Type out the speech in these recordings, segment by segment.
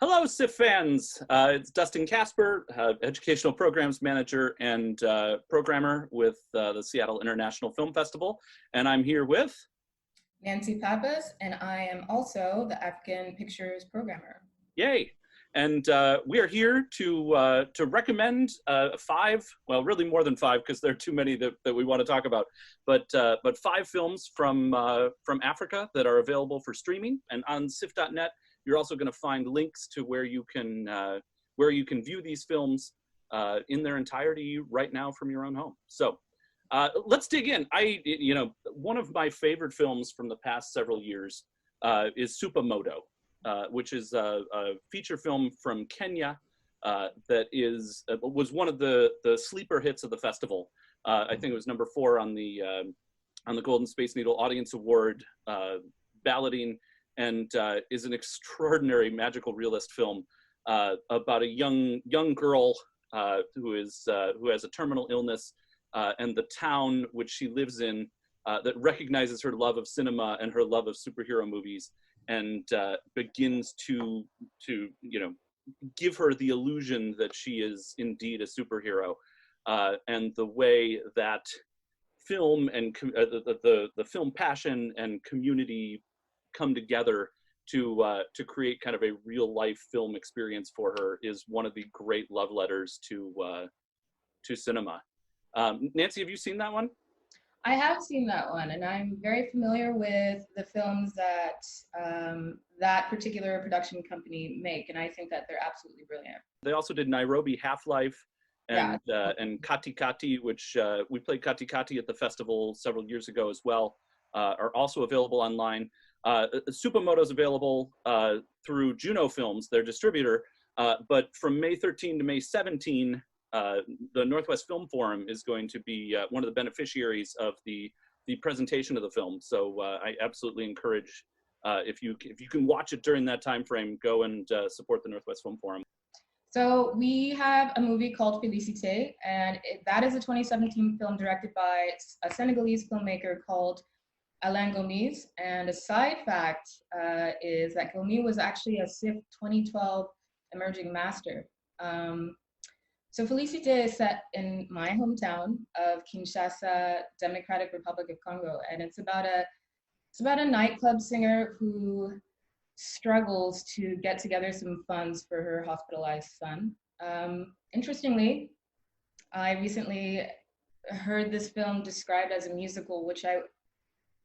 Hello, SIF fans. It's Dustin Casper, Educational Programs Manager and Programmer with the Seattle International Film Festival. And I'm here with Nancy Pappas, and I am also the African Pictures Programmer. Yay. And we are here to recommend five, well, really more than five, because there are too many that we want to talk about, but five films from Africa that are available for streaming. And on SIF.net, you're also going to find links to where you can view these films in their entirety right now from your own home. So let's dig in. One of my favorite films from the past several years is Supamoto, which is a feature film from Kenya that was one of the sleeper hits of the festival. I think it was number 4 on the Golden Space Needle Audience Award balloting, and is an extraordinary magical realist film about a young girl who has a terminal illness, and the town which she lives in that recognizes her love of cinema and her love of superhero movies, and begins to give her the illusion that she is indeed a superhero, and the way that film and the film passion and community come together to create kind of a real life film experience for her is one of the great love letters to cinema. Nancy, have you seen that one? I have seen that one, and I'm very familiar with the films that that particular production company make, and I think that they're absolutely brilliant. They also did Nairobi Half-Life and Kati Kati, which we played Kati Kati at the festival several years ago as well, are also available online. Supamoto is available through Juno Films, their distributor, but from May 13 to May 17, the Northwest Film Forum is going to be one of the beneficiaries of the presentation of the film. So I absolutely encourage, if you can watch it during that time frame, go and support the Northwest Film Forum. So we have a movie called Félicité, and that is a 2017 film directed by a Senegalese filmmaker called Alain Gomis. And a side fact is that Gomis was actually a SIF 2012 Emerging Master. So Félicité is set in my hometown of Kinshasa, Democratic Republic of Congo, and it's about a nightclub singer who struggles to get together some funds for her hospitalized son. Interestingly, I recently heard this film described as a musical, which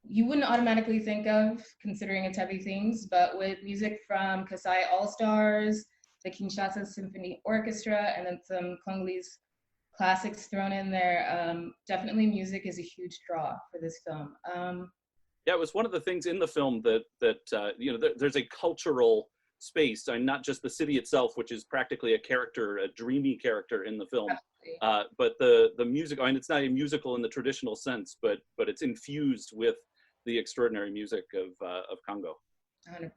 you wouldn't automatically think of considering its heavy themes, but with music from Kasai All Stars, the Kinshasa Symphony Orchestra, and then some Congolese classics thrown in there. Definitely music is a huge draw for this film. Yeah, it was one of the things in the film that there's a cultural space, and not just the city itself, which is practically a character, a dreamy character in the film, but the music. I mean, it's not a musical in the traditional sense, but it's infused with the extraordinary music of Congo. 100%.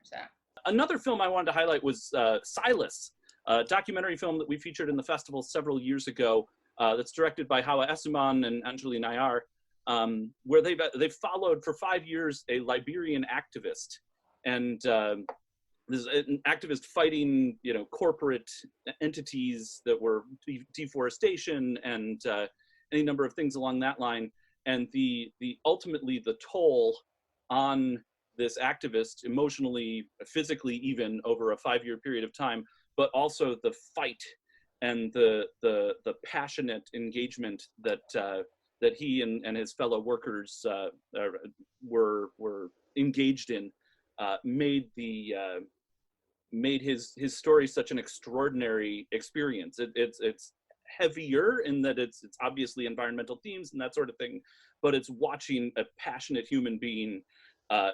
Another film I wanted to highlight was Silas, a documentary film that we featured in the festival several years ago. That's directed by Hawa Essuman and Anjali Nayar, where they've followed for 5 years a Liberian activist, and this is an activist fighting corporate entities that were deforestation and any number of things along that line, and ultimately the toll on this activist emotionally, physically, even over a 5-year period of time, but also the fight and the passionate engagement that he and his fellow workers were engaged in, made his story such an extraordinary experience. It's heavier in that it's obviously environmental themes and that sort of thing, but it's watching a passionate human being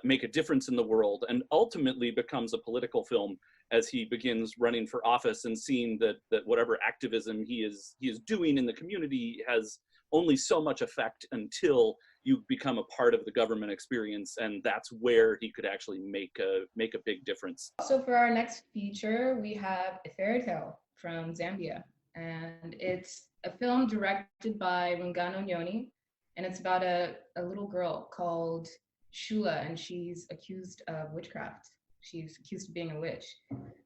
make a difference in the world, and ultimately becomes a political film as he begins running for office and seeing that whatever activism he is doing in the community has only so much effect until you become a part of the government experience, and that's where he could actually make a big difference. So for our next feature, we have A Fairy Tale from Zambia, and it's a film directed by Rungano Nyoni, and it's about a little girl called Shula, and she's accused of witchcraft. She's accused of being a witch,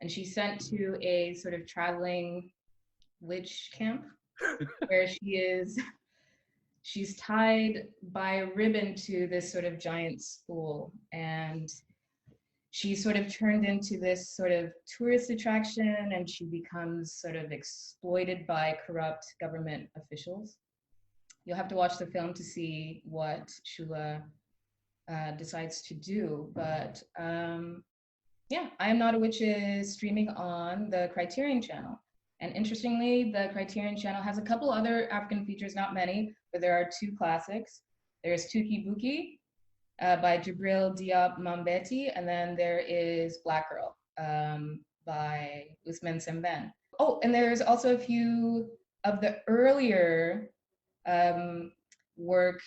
and she's sent to a sort of traveling witch camp where she's tied by a ribbon to this sort of giant spool, and she's sort of turned into this sort of tourist attraction, and she becomes sort of exploited by corrupt government officials. You'll have to watch the film to see what Shula decides to do, but yeah, I Am Not a Witch is streaming on the Criterion Channel. And interestingly, the Criterion Channel has a couple other African features, not many, but there are two classics. There's Tuki Buki by Jibril Diop Mambeti, and then there is Black Girl by Usman Semben. Oh, and there's also a few of the earlier work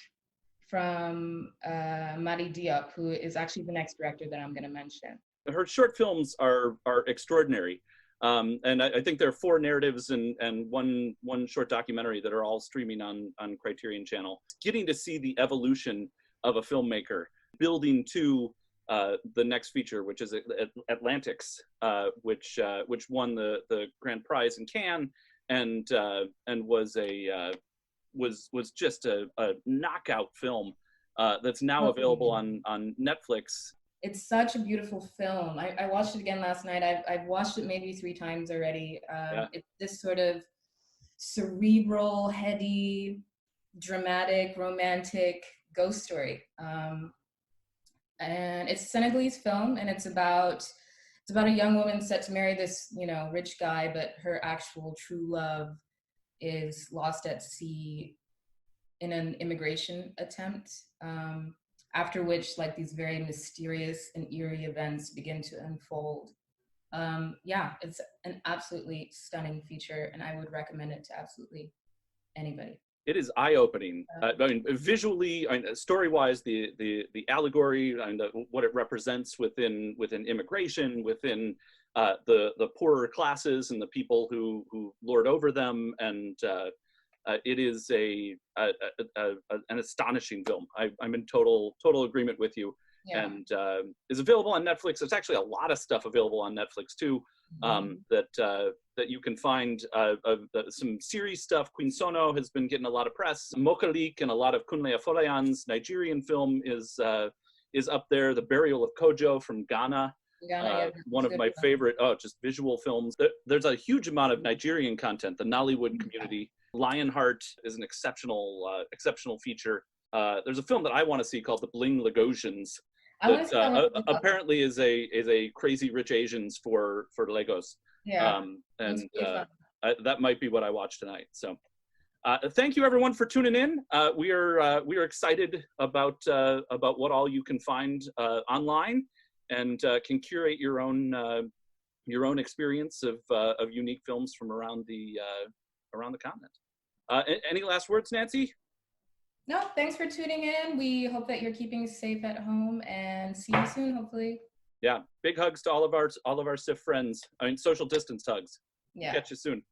from Madi Diop, who is actually the next director that I'm going to mention. Her short films are extraordinary. And I think there are 4 narratives and one short documentary that are all streaming on Criterion Channel. Getting to see the evolution of a filmmaker building to the next feature, which is Atlantics, which won the grand prize in Cannes and was just a knockout film that's now available on Netflix. It's such a beautiful film. I watched it again last night. I've watched it maybe 3 times already. Yeah. It's this sort of cerebral, heady, dramatic, romantic ghost story. And it's a Senegalese film, and it's about a young woman set to marry this, rich guy, but her actual true love is lost at sea in an immigration attempt. After which, like, these very mysterious and eerie events begin to unfold. Yeah, it's an absolutely stunning feature, and I would recommend it to absolutely anybody. It is eye-opening. I mean, visually, story-wise, the allegory and what it represents within immigration, within the poorer classes and the people who lord over them, and it is an astonishing film. I'm in total agreement with you. Yeah. And is available on Netflix. There's actually a lot of stuff available on Netflix too, that you can find. Some series stuff. Queen Sono has been getting a lot of press. Mokalik and a lot of Kunle Afolayan's Nigerian film is up there. The Burial of Kojo from Ghana. One of my favorite, just visual films. There's a huge amount of Nigerian content. The Nollywood community. Lionheart is an exceptional feature. There's a film that I want to see called The Bling Lagosians. That apparently is a Crazy Rich Asians for Lagos. Yeah. And that might be what I watch tonight. So thank you everyone for tuning in. We are excited about what all you can find online, and can curate your own experience of unique films from around the continent. Any last words, Nancy? No, thanks for tuning in. We hope that you're keeping safe at home, and see you soon, hopefully. Yeah, big hugs to all of our SIF friends. I mean, social distance hugs. Yeah. Catch you soon.